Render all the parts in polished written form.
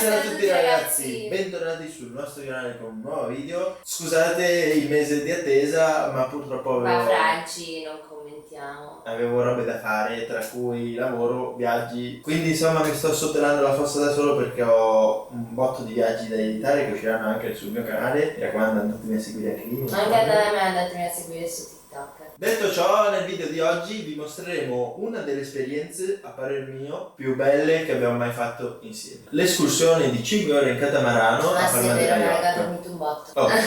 Buonasera a tutti ragazzi, bentornati sul nostro canale con un nuovo video. Scusate il mese di attesa, ma purtroppo Ma Franci, non commentiamo. avevo robe da fare, tra cui lavoro, viaggi. Quindi insomma mi sto sotterrando la fossa da solo perché ho un botto di viaggi da editare che usciranno anche sul mio canale. Mi raccomando, andatemi a seguire anche lì. Anche a me andatemi a seguire su TikTok. Detto ciò, nel video di oggi vi mostreremo una delle esperienze, a parer mio, più belle che abbiamo mai fatto insieme. L'escursione di 5 ore in catamarano Ma a sì, è Palma di vero, mi ha Mallorca. dormito un botto. Oh. È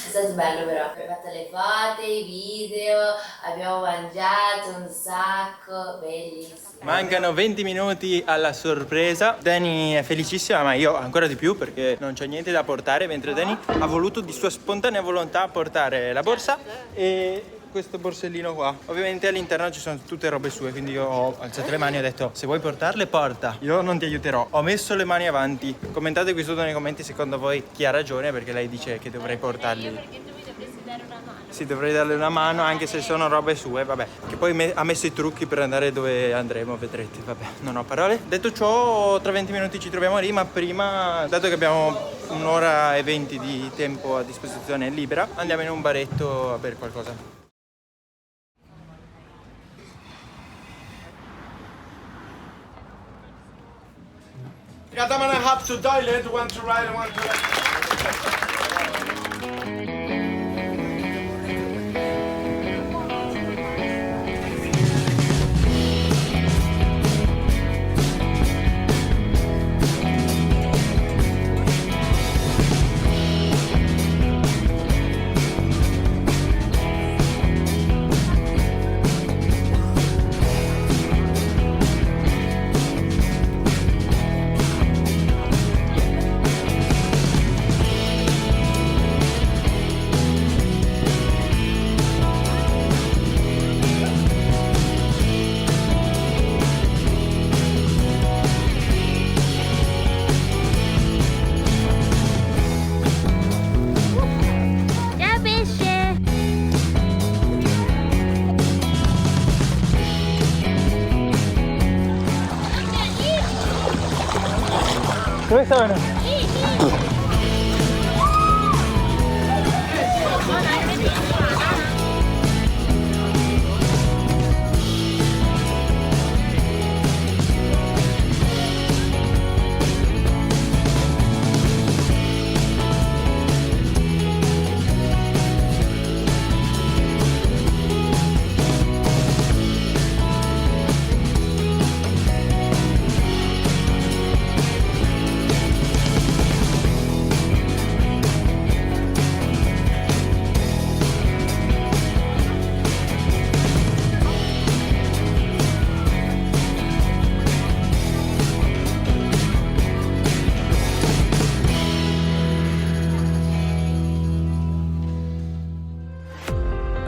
stato bello però, abbiamo fatto le foto, i video, abbiamo mangiato un sacco, bellissimo. Mancano 20 minuti alla sorpresa. Dani è felicissima, ma io ancora di più perché non c'è niente da portare, mentre Dani ha voluto di sua spontanea volontà portare la borsa e questo borsellino qua. Ovviamente all'interno ci sono tutte robe sue, quindi io ho alzato le mani e ho detto se vuoi portarle porta, io non ti aiuterò. Ho messo le mani avanti. Commentate qui sotto nei commenti secondo voi chi ha ragione, perché lei dice che dovrei portarli. Perché tu mi dovresti dare una mano. Sì, dovrei darle una mano anche se sono robe sue, vabbè. Che poi ha messo i trucchi per andare dove andremo, vedrete, vabbè, non ho parole. Detto ciò, tra 20 minuti ci troviamo lì, ma prima, dato che abbiamo un'ora e 20 di tempo a disposizione libera, andiamo in un baretto a bere qualcosa. Catamaran have to toilet, one to right, one to left. Ciao pesce! Dove sono?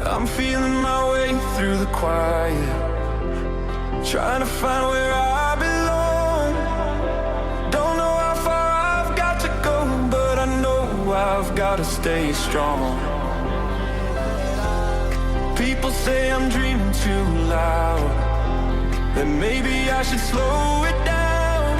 I'm feeling my way through the quiet, trying to find where I belong. Don't know how far I've got to go, but I know I've got to stay strong. People say I'm dreaming too loud, that maybe I should slow it down,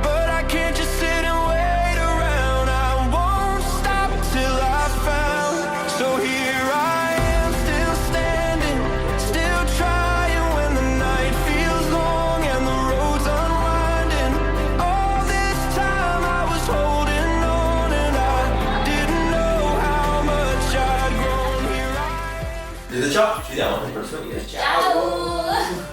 but I can't just sit and wait around. I won't stop till I found. So here I am, still standing, still trying when the night feels long and the road's unwinding. All this time I was holding on and I didn't know how much I'd grown. Here I am. Detto ciò, ci vediamo nel prossimo video. Ciao!